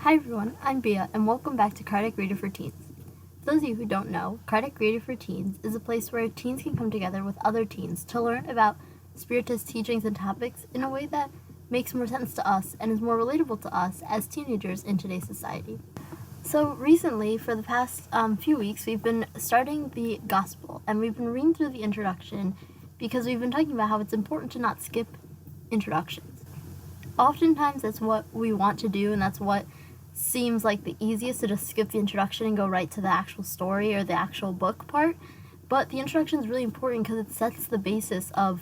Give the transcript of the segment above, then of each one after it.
Hi everyone, I'm Bea, and welcome back to Cardiac Reader for Teens. For those of you who don't know, Cardiac Reader for Teens is a place where teens can come together with other teens to learn about Spiritist teachings and topics in a way that makes more sense to us and is more relatable to us as teenagers in today's society. So recently, for the past few weeks, we've been starting the Gospel, and we've been reading through the introduction because we've been talking about how it's important to not skip introductions. Oftentimes that's what we want to do, and that's what seems like the easiest, to just skip the introduction and go right to the actual story or the actual book part. But the introduction is really important because it sets the basis of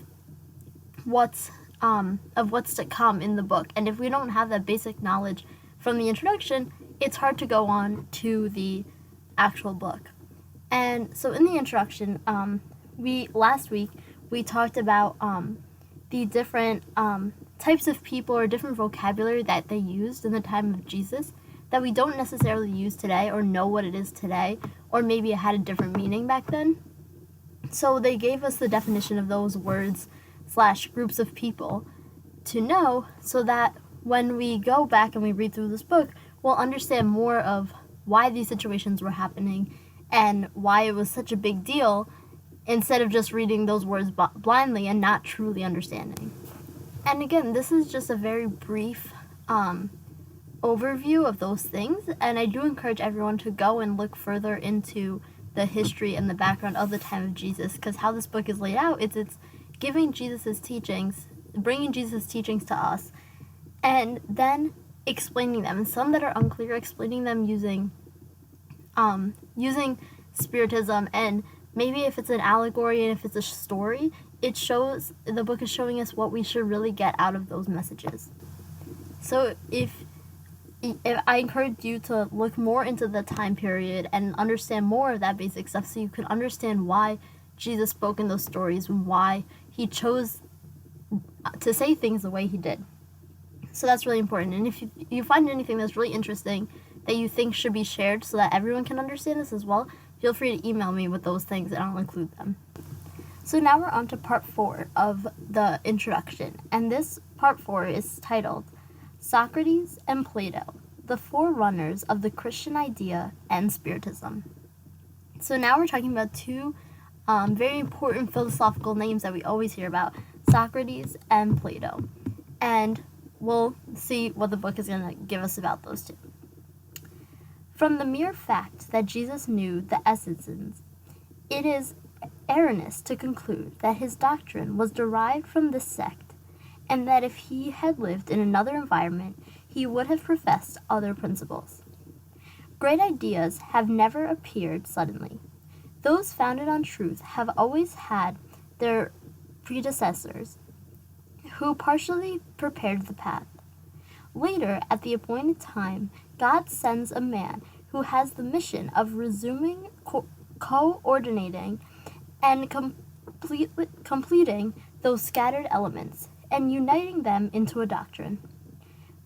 what's to come in the book. And if we don't have that basic knowledge from the introduction, it's hard to go on to the actual book. And so in the introduction, last week we talked about the different types of people or different vocabulary that they used in the time of Jesus that we don't necessarily use today or know what it is today, or maybe it had a different meaning back then. So they gave us the definition of those words / groups of people to know, so that when we go back and we read through this book, we'll understand more of why these situations were happening and why it was such a big deal, instead of just reading those words blindly and not truly understanding. And again, this is just a very brief overview of those things, and I do encourage everyone to go and look further into the history and the background of the time of Jesus, because how this book is laid out, it's giving Jesus' teachings, bringing Jesus' teachings to us, and then explaining them. And some that are unclear, explaining them using Spiritism, and maybe if it's an allegory and if it's a story, the book is showing us what we should really get out of those messages. So if I encourage you to look more into the time period and understand more of that basic stuff, so you can understand why Jesus spoke in those stories and why he chose to say things the way he did. So that's really important. And if you find anything that's really interesting that you think should be shared so that everyone can understand this as well, feel free to email me with those things and I'll include them. So now we're on to part 4 of the introduction, and this part 4 is titled Socrates and Plato, the forerunners of the Christian idea and Spiritism. So now we're talking about two very important philosophical names that we always hear about, Socrates and Plato. And we'll see what the book is going to give us about those two. From the mere fact that Jesus knew the essences, it is erroneous to conclude that his doctrine was derived from this sect, and that if he had lived in another environment, he would have professed other principles. Great ideas have never appeared suddenly. Those founded on truth have always had their predecessors, who partially prepared the path. Later, at the appointed time, God sends a man who has the mission of resuming, coordinating, and completing those scattered elements, and uniting them into a doctrine.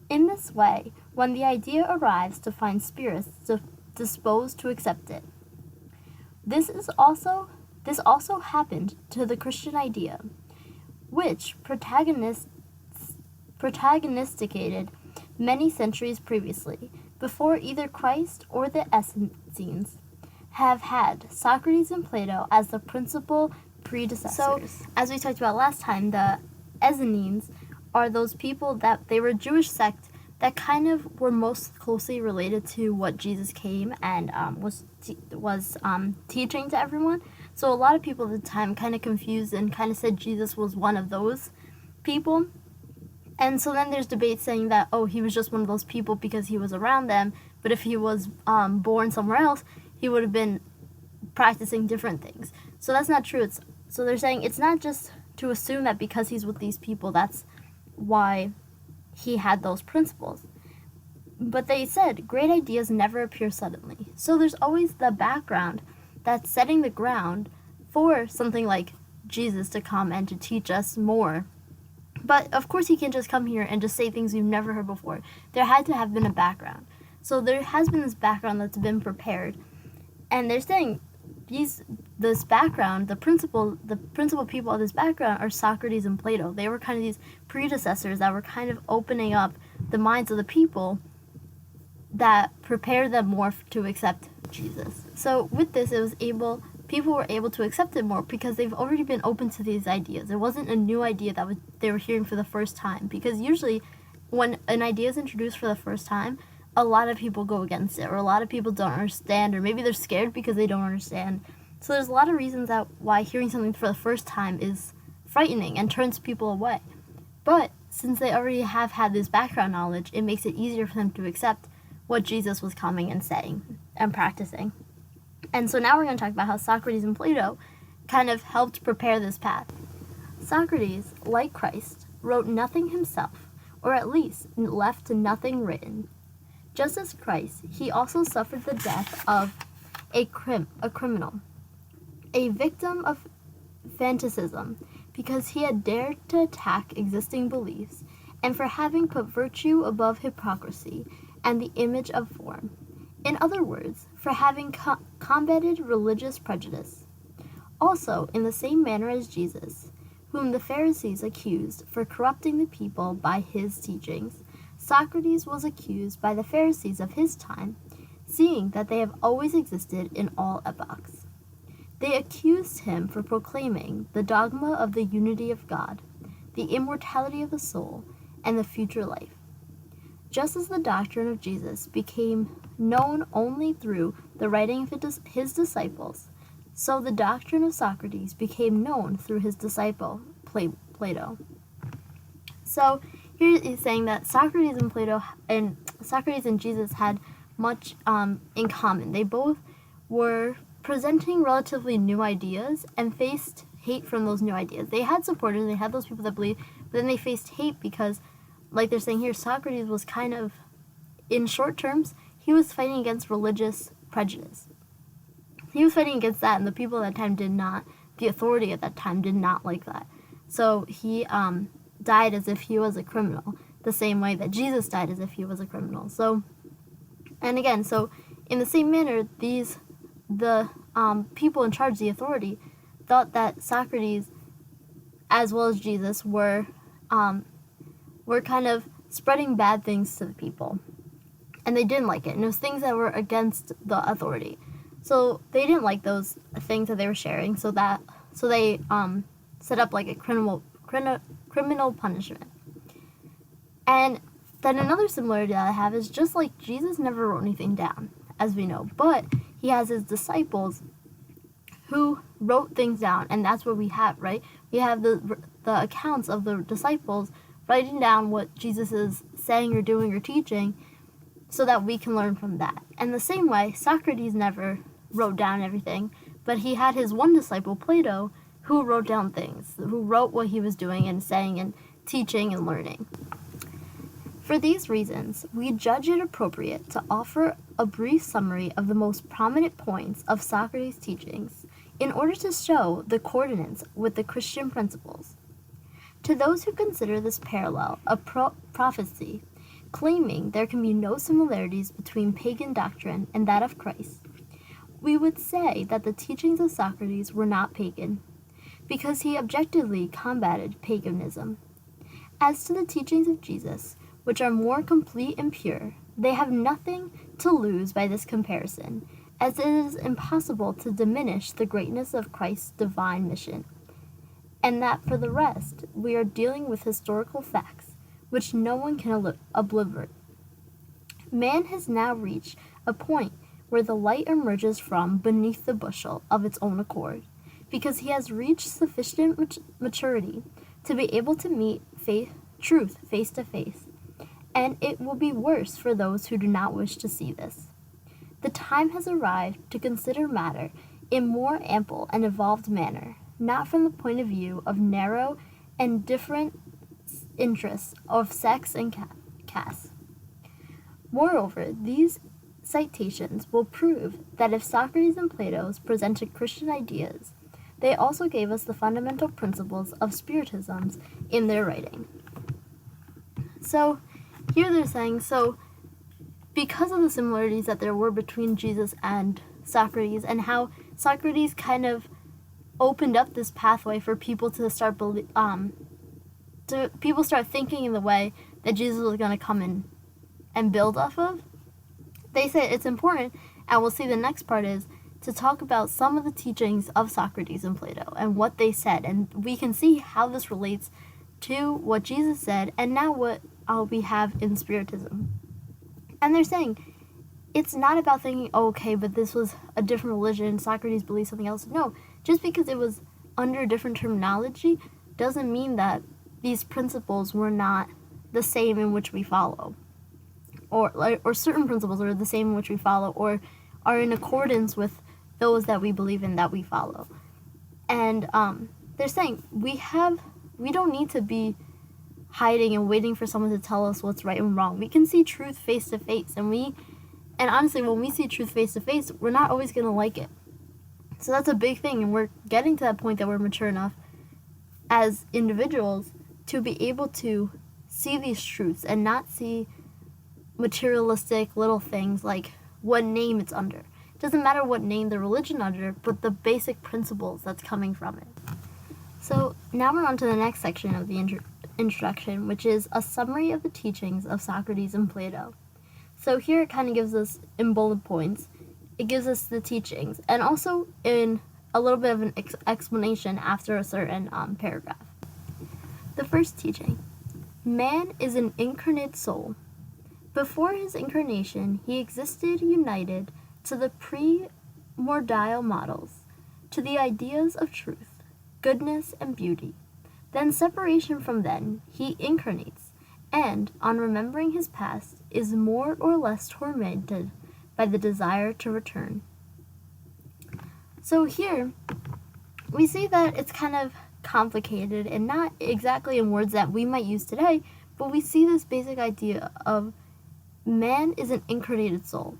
In this way, when the idea arrives to find spirits disposed to accept it. This also happened to the Christian idea, which protagonisticated many centuries previously, before either Christ or the Essenes have had Socrates and Plato as the principal predecessors. So, as we talked about last time, the Essenes are those people that they were a Jewish sect that kind of were most closely related to what Jesus came and was teaching to everyone. So a lot of people at the time kind of confused and kind of said Jesus was one of those people. And so then there's debate saying that, he was just one of those people because he was around them, but if he was born somewhere else, he would have been practicing different things. So that's not true. So they're saying it's not just to assume that because he's with these people, that's why he had those principles. But they said great ideas never appear suddenly. So there's always the background that's setting the ground for something like Jesus to come and to teach us more. But of course he can't just come here and just say things we've never heard before. There had to have been a background. So there has been this background that's been prepared. And they're saying this background, the principal people of this background are Socrates and Plato. They were kind of these predecessors that were kind of opening up the minds of the people that prepared them more to accept Jesus. So with this, people were able to accept it more because they've already been open to these ideas. It wasn't a new idea that they were hearing for the first time, because usually when an idea is introduced for the first time, a lot of people go against it, or a lot of people don't understand, or maybe they're scared because they don't understand. So there's a lot of reasons why hearing something for the first time is frightening and turns people away. But since they already have had this background knowledge, it makes it easier for them to accept what Jesus was coming and saying and practicing. And so now we're going to talk about how Socrates and Plato kind of helped prepare this path. Socrates, like Christ, wrote nothing himself, or at least left nothing written. Just as Christ, he also suffered the death of a criminal, a victim of fanaticism, because he had dared to attack existing beliefs, and for having put virtue above hypocrisy and the image of form. In other words, for having combated religious prejudice. Also, in the same manner as Jesus, whom the Pharisees accused for corrupting the people by his teachings, Socrates was accused by the Pharisees of his time, seeing that they have always existed in all epochs. They accused him for proclaiming the dogma of the unity of God, the immortality of the soul, and the future life. Just as the doctrine of Jesus became known only through the writing of his disciples, so the doctrine of Socrates became known through his disciple, Plato. So here he's saying that Socrates and Jesus had much in common. They both were presenting relatively new ideas and faced hate from those new ideas. They had supporters, they had those people that believed, but then they faced hate because, like they're saying here, Socrates was kind of, in short terms, he was fighting against religious prejudice. He was fighting against that, and the people at that time the authority at that time did not like that. So he died as if he was a criminal, the same way that Jesus died as if he was a criminal. So in the same manner, the people in charge, the authority, thought that Socrates, as well as Jesus, were kind of spreading bad things to the people. And they didn't like it. And it was things that were against the authority. So they didn't like those things that they were sharing. So they set up like a criminal punishment. And then another similarity that I have is just like Jesus never wrote anything down, as we know. But he has his disciples who wrote things down. And that's what we have, right? We have the accounts of the disciples writing down what Jesus is saying or doing or teaching, so that we can learn from that. And the same way, Socrates never wrote down everything, but he had his one disciple, Plato, who wrote down things, who wrote what he was doing and saying and teaching and learning. For these reasons, we judge it appropriate to offer a brief summary of the most prominent points of Socrates' teachings in order to show the coordinates with the Christian principles. To those who consider this parallel a prophecy, claiming there can be no similarities between pagan doctrine and that of Christ, we would say that the teachings of Socrates were not pagan, because he objectively combated paganism. As to the teachings of Jesus, which are more complete and pure, they have nothing to lose by this comparison, as it is impossible to diminish the greatness of Christ's divine mission, and that for the rest, we are dealing with historical facts, which no one can obliterate. Man has now reached a point where the light emerges from beneath the bushel of its own accord, because he has reached sufficient maturity to be able to meet truth face to face, and it will be worse for those who do not wish to see this. The time has arrived to consider matter in more ample and evolved manner, not from the point of view of narrow and different interests of sex and caste. Moreover, these citations will prove that if Socrates and Plato presented Christian ideas, they also gave us the fundamental principles of Spiritism in their writing. So here they're saying, because of the similarities that there were between Jesus and Socrates, and how Socrates kind of opened up this pathway for people to start people start thinking in the way that Jesus was going to come in and build off of, They say it's important, and we'll see the next part is to talk about some of the teachings of Socrates and Plato and what they said, and we can see how this relates to what Jesus said and now what we have in Spiritism. And they're saying it's not about thinking, oh, okay, but this was a different religion, Socrates believed something else. No, just because it was under different terminology doesn't mean that these principles were not the same in which we follow. Or certain principles are the same in which we follow, or are in accordance with those that we believe in, that we follow. And they're saying we don't need to be hiding and waiting for someone to tell us what's right and wrong. We can see truth face to face, and honestly, when we see truth face to face, we're not always going to like it. So that's a big thing, and we're getting to that point that we're mature enough as individuals to be able to see these truths and not see materialistic little things like what name it's under. It doesn't matter what name the religion under, but the basic principles that's coming from it. So now we're on to the next section of the introduction, which is a summary of the teachings of Socrates and Plato. So here it kind of gives us, in bullet points, it gives us the teachings, and also in a little bit of an explanation after a certain paragraph. The first teaching: man is an incarnate soul. Before his incarnation, he existed united to the primordial models, to the ideas of truth, goodness, and beauty. Then separation from them, he incarnates, and, on remembering his past, is more or less tormented by the desire to return. So here, we see that it's kind of complicated, and not exactly in words that we might use today, but we see this basic idea of man is an incarnated soul,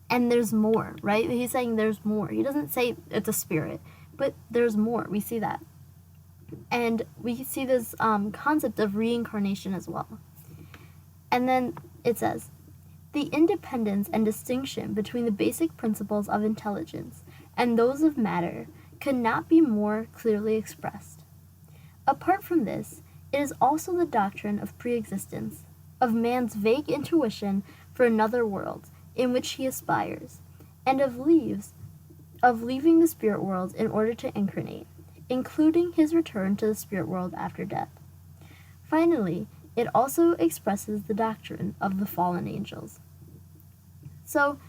and there's more, right? He's saying there's more. He doesn't say it's a spirit, but there's more. We see that. And we see this concept of reincarnation as well. And then it says, the independence and distinction between the basic principles of intelligence and those of matter could not be more clearly expressed. Apart from this, it is also the doctrine of pre-existence, of man's vague intuition for another world in which he aspires, and of leaving the spirit world in order to incarnate, including his return to the spirit world after death. Finally, it also expresses the doctrine of the fallen angels. So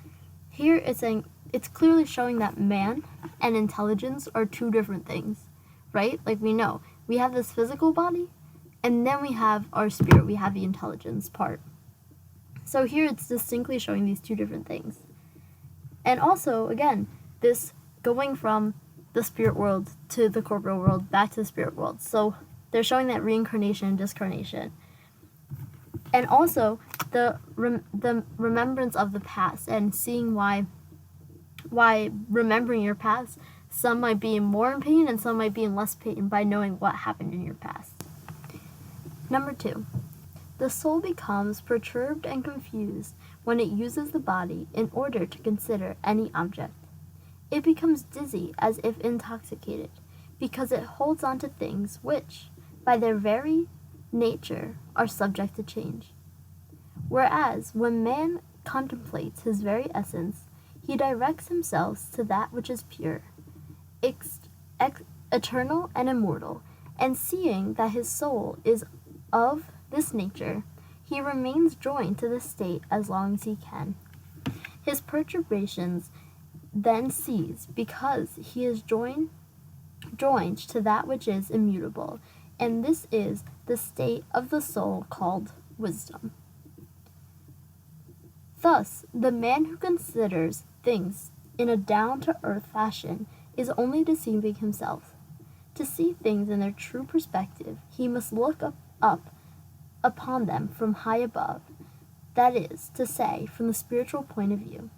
here it's saying, it's clearly showing that man and intelligence are two different things, right? Like we know, we have this physical body, and then we have our spirit, we have the intelligence part. So here it's distinctly showing these two different things. And also, again, this going from the spirit world to the corporeal world, back to the spirit world. So they're showing that reincarnation and discarnation. And also the remembrance of the past, and seeing why remembering your past, some might be more in pain and some might be in less pain by knowing what happened in your past. Number 2, the soul becomes perturbed and confused when it uses the body in order to consider any object. It becomes dizzy as if intoxicated, because it holds on to things which, by their very nature, are subject to change. Whereas, when man contemplates his very essence, he directs himself to that which is pure, eternal, and immortal, and seeing that his soul is of this nature, he remains joined to this state as long as he can. His perturbations then cease, because he is joined to that which is immutable, and this is the state of the soul called wisdom. Thus, the man who considers things in a down-to-earth fashion is only deceiving himself. To see things in their true perspective, he must look up upon them from high above, that is to say, from the spiritual point of view.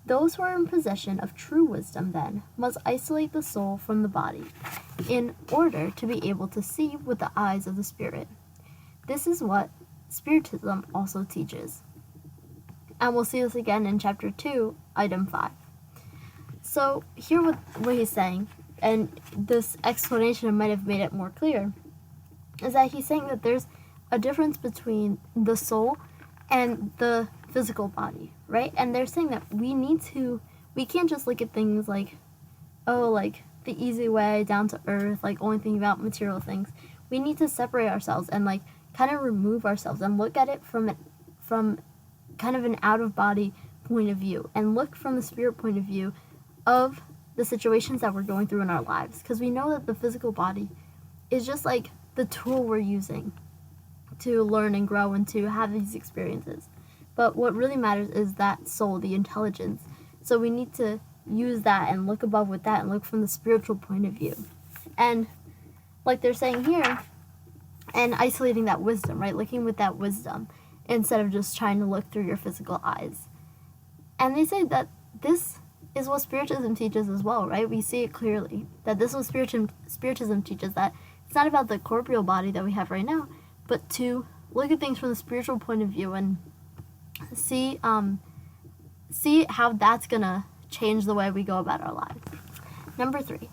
Those who are in possession of true wisdom, then, must isolate the soul from the body, in order to be able to see with the eyes of the spirit. This is what Spiritism also teaches. And we'll see this again in chapter 2, item 5. So here what he's saying, and this explanation might have made it more clear, is that he's saying that there's a difference between the soul and the physical body, right? And they're saying that we can't just look at things like, oh, like the easy way, down to earth, like only thinking about material things. We need to separate ourselves and like kind of remove ourselves and look at it from kind of an out of body point of view, and look from the spirit point of view of the situations that we're going through in our lives, because we know that the physical body is just like the tool we're using to learn and grow and to have these experiences. But what really matters is that soul, the intelligence. So we need to use that and look above with that and look from the spiritual point of view. And like they're saying here, and isolating that wisdom, right? Looking with that wisdom instead of just trying to look through your physical eyes. And they say that this is what Spiritism teaches as well, right? We see it clearly, that this is what Spiritism teaches, that it's not about the corporeal body that we have right now, but to look at things from the spiritual point of view and see how that's gonna change the way we go about our lives. Number 3,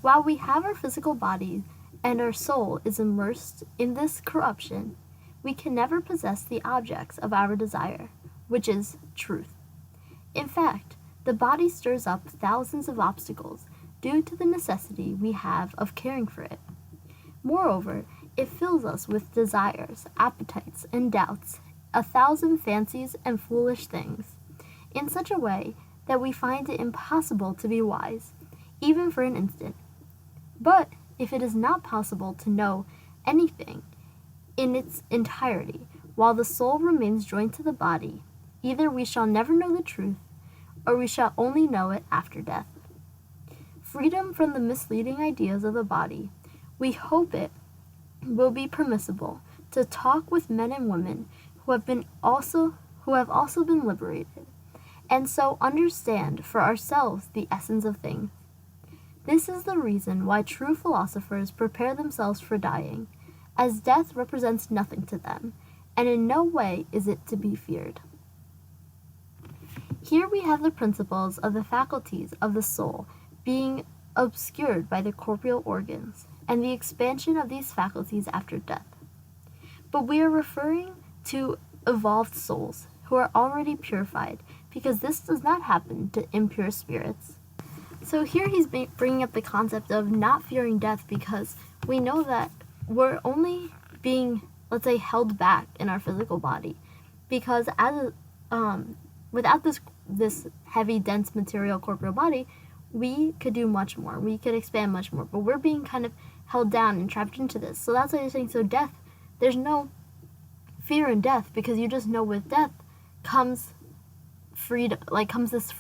while we have our physical body and our soul is immersed in this corruption, we can never possess the objects of our desire, which is truth. In fact, the body stirs up thousands of obstacles due to the necessity we have of caring for it. Moreover, it fills us with desires, appetites, and doubts, 1,000 fancies and foolish things, in such a way that we find it impossible to be wise, even for an instant. But if it is not possible to know anything in its entirety, while the soul remains joined to the body, either we shall never know the truth, or we shall only know it after death. Freedom from the misleading ideas of the body, we hope it will be permissible to talk with men and women who have also been liberated, and so understand for ourselves the essence of things. This is the reason why true philosophers prepare themselves for dying, as death represents nothing to them, and in no way is it to be feared. Here we have the principles of the faculties of the soul being obscured by the corporeal organs, and the expansion of these faculties after death. But we are referring to evolved souls who are already purified, because this does not happen to impure spirits. So here he's bringing up the concept of not fearing death, because we know that we're only being, let's say, held back in our physical body, because without this heavy, dense material corporeal body, we could do much more. We could expand much more, but we're being kind of held down and trapped into this. So that's why you're saying, so death, there's no fear in death, because you just know with death comes freedom, comes this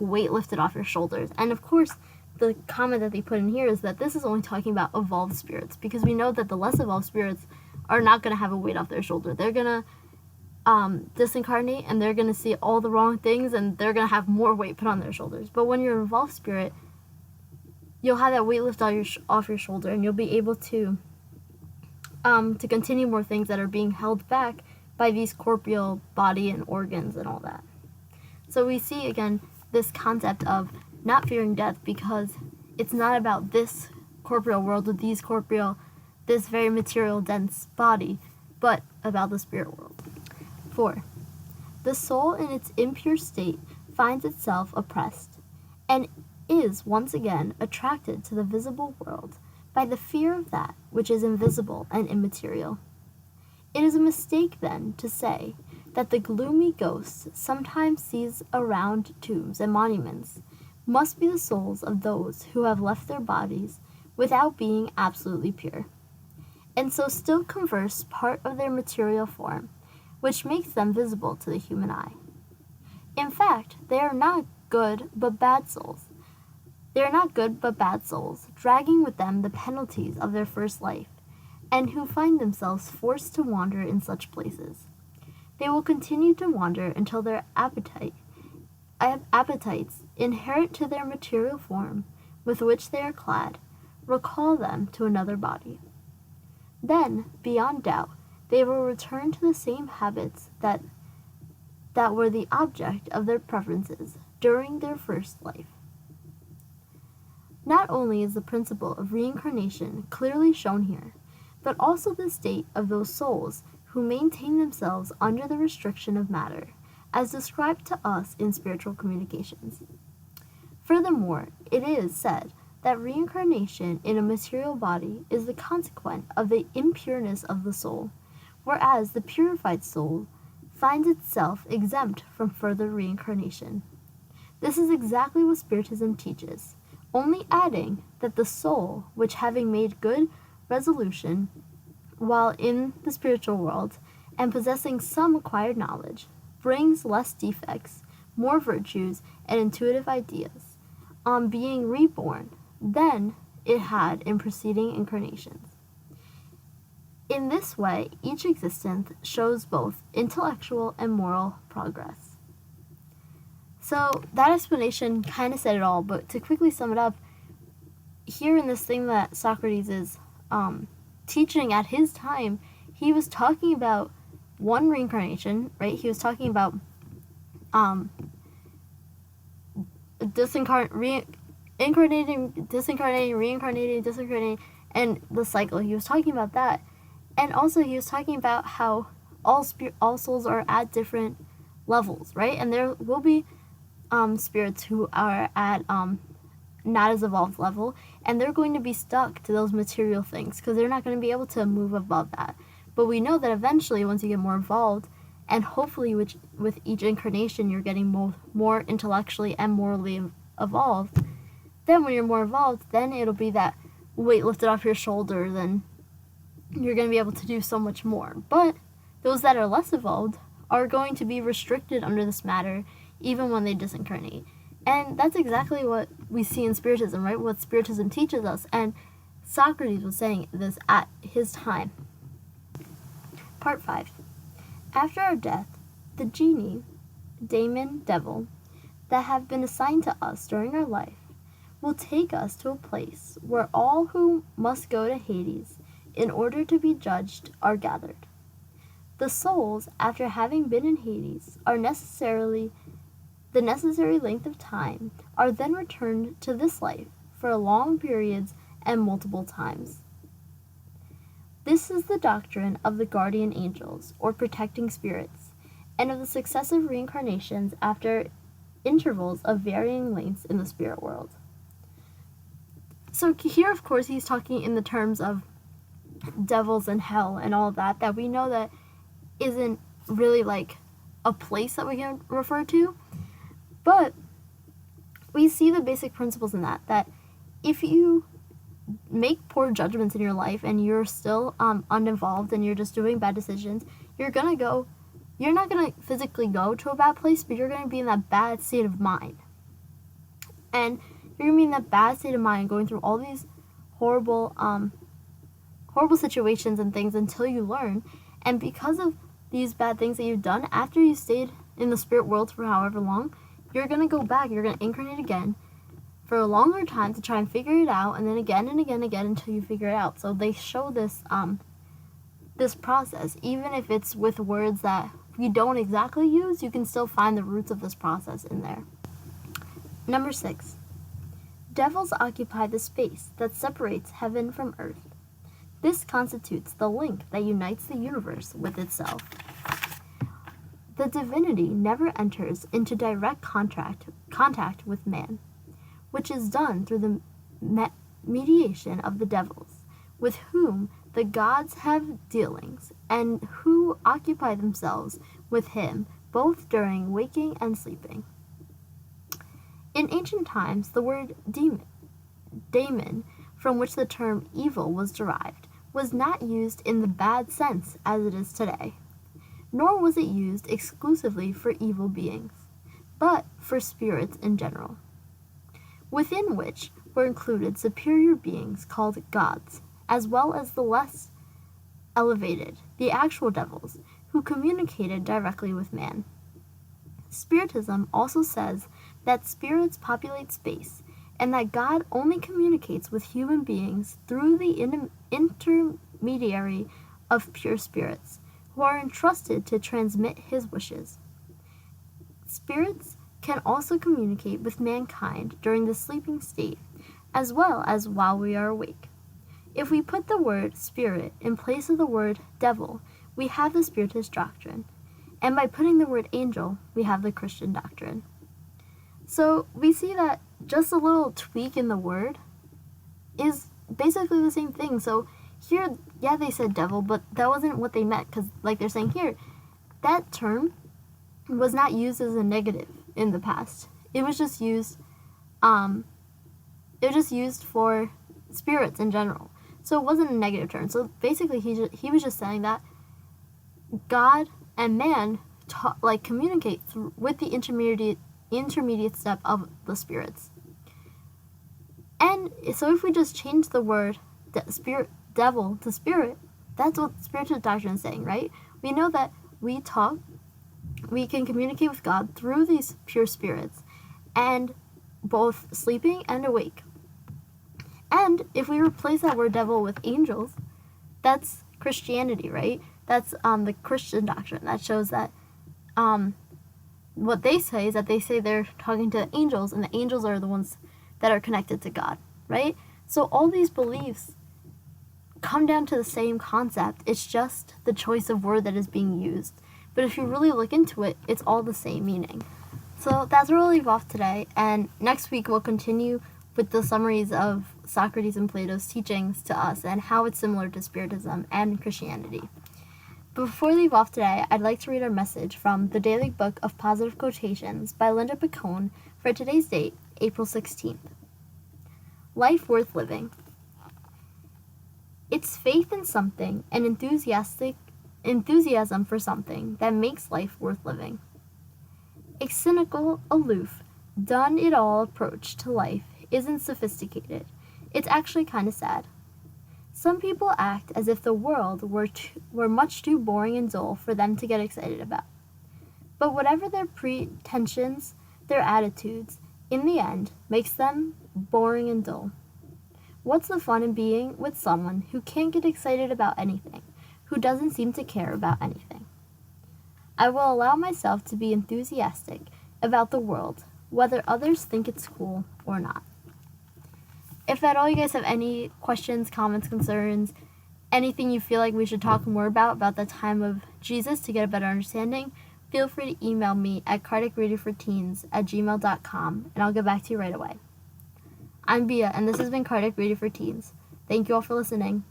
weight lifted off your shoulders. And of course, the comment that they put in here is that this is only talking about evolved spirits, because we know that the less evolved spirits are not going to have a weight off their shoulder. They're going to disincarnate, and they're going to see all the wrong things, and they're going to have more weight put on their shoulders. But when you're an evolved spirit, you'll have that weight lift off your shoulder, and you'll be able to continue more things that are being held back by these corporeal body and organs and all that. So we see again this concept of not fearing death, because it's not about this corporeal world with this very material dense body, but about the spirit world. 4. The soul in its impure state finds itself oppressed, and is once again attracted to the visible world by the fear of that which is invisible and immaterial. It is a mistake, then, to say that the gloomy ghosts sometimes sees around tombs and monuments must be the souls of those who have left their bodies without being absolutely pure, and so still converse part of their material form, which makes them visible to the human eye. In fact, they are not good but bad souls. Dragging with them the penalties of their first life, and who find themselves forced to wander in such places. They will continue to wander until their appetites, inherent to their material form, with which they are clad, recall them to another body. Then, beyond doubt, they will return to the same habits that were the object of their preferences during their first life. Not only is the principle of reincarnation clearly shown here, but also the state of those souls who maintain themselves under the restriction of matter, as described to us in spiritual communications. Furthermore, it is said that reincarnation in a material body is the consequence of the impureness of the soul, whereas the purified soul finds itself exempt from further reincarnation. This is exactly what Spiritism teaches, only adding that the soul, which having made good resolution while in the spiritual world, and possessing some acquired knowledge, brings less defects, more virtues, and intuitive ideas, on being reborn, than it had in preceding incarnations. In this way, each existence shows both intellectual and moral progress. So that explanation kind of said it all, but to quickly sum it up, here in this thing that Socrates is teaching at his time, he was talking about one reincarnation, right? He was talking about incarnating, disincarnating, reincarnating, disincarnating, and the cycle. He was talking about that. And also he was talking about how all souls are at different levels, right? And there will be spirits who are at not as evolved level, and they're going to be stuck to those material things because they're not going to be able to move above that. But we know that eventually, once you get more evolved, and hopefully with each incarnation you're getting more intellectually and morally evolved, then when you're more evolved, then it'll be that weight lifted off your shoulders, and you're going to be able to do so much more. But those that are less evolved are going to be restricted under this matter even when they disincarnate. And that's exactly what we see in Spiritism, right? What Spiritism teaches us. And Socrates was saying this at his time. Part 5. After our death, the genii, daemon, devil, that have been assigned to us during our life will take us to a place where all who must go to Hades in order to be judged are gathered. The souls, after having been in Hades, are the necessary length of time, are then returned to this life for long periods and multiple times. This is the doctrine of the guardian angels, or protecting spirits, and of the successive reincarnations after intervals of varying lengths in the spirit world. So here, of course, he's talking in the terms of devils and hell and all of that we know that isn't really like a place that we can refer to, but we see the basic principles in that if you make poor judgments in your life and you're still uninvolved and you're just doing bad decisions, you're not gonna physically go to a bad place, but you're gonna be in that bad state of mind. And you're gonna be in that bad state of mind going through all these horrible situations and things until you learn. And because of these bad things that you've done, after you stayed in the spirit world for however long, you're gonna go back, you're gonna incarnate again for a longer time to try and figure it out, and then again and again and again until you figure it out. So they show this this process, even if it's with words that we don't exactly use, you can still find the roots of this process in there. Number 6. Devils occupy the space that separates heaven from earth. This constitutes the link that unites the universe with itself. The divinity never enters into direct contact with man, which is done through the mediation of the devils, with whom the gods have dealings, and who occupy themselves with him both during waking and sleeping. In ancient times, the word daemon, from which the term evil was derived, was not used in the bad sense as it is today, nor was it used exclusively for evil beings, but for spirits in general, within which were included superior beings called gods, as well as the less elevated, the actual devils, who communicated directly with man. Spiritism also says that spirits populate space, and that God only communicates with human beings through the intermediary of pure spirits, who are entrusted to transmit his wishes. Spirits can also communicate with mankind during the sleeping state, as well as while we are awake. If we put the word spirit in place of the word devil, we have the Spiritist doctrine. And by putting the word angel, we have the Christian doctrine. So we see that just a little tweak in the word is basically the same thing. So here, yeah, they said devil, but that wasn't what they meant, because like they're saying here, that term was not used as a negative in the past. It was just used for spirits in general. So it wasn't a negative term. So basically he was just saying that God and man communicate with the intermediate step of the spirits. And so if we just change the word devil to spirit, that's what spiritual doctrine is saying, right? We know that we can communicate with God through these pure spirits, and both sleeping and awake. And if we replace that word devil with angels, that's Christianity, right? That's the Christian doctrine. That shows that what they say is that they say they're talking to angels, and the angels are the ones that are connected to God, right? So all these beliefs come down to the same concept. It's just the choice of word that is being used. But if you really look into it, it's all the same meaning. So that's where we'll leave off today, and next week we'll continue with the summaries of Socrates and Plato's teachings to us and how it's similar to Spiritism and Christianity. But before we leave off today, I'd like to read our message from the Daily Book of Positive Quotations by Linda Picone for today's date, April 16th. Life worth living. It's faith in something and enthusiasm for something that makes life worth living. A cynical, aloof, done-it-all approach to life isn't sophisticated. It's actually kind of sad. Some people act as if the world were much too boring and dull for them to get excited about. But whatever their pretensions, their attitudes, in the end, makes them boring and dull. What's the fun in being with someone who can't get excited about anything, who doesn't seem to care about anything? I will allow myself to be enthusiastic about the world, whether others think it's cool or not. If at all you guys have any questions, comments, concerns, anything you feel like we should talk more about the time of Jesus to get a better understanding, feel free to email me at kardecradio4teens@gmail.com, and I'll get back to you right away. I'm Bia, and this has been Kardec Radio for Teens. Thank you all for listening.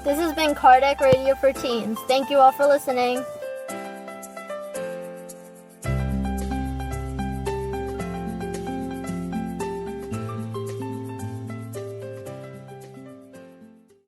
This has been Kardec Radio for Teens. Thank you all for listening.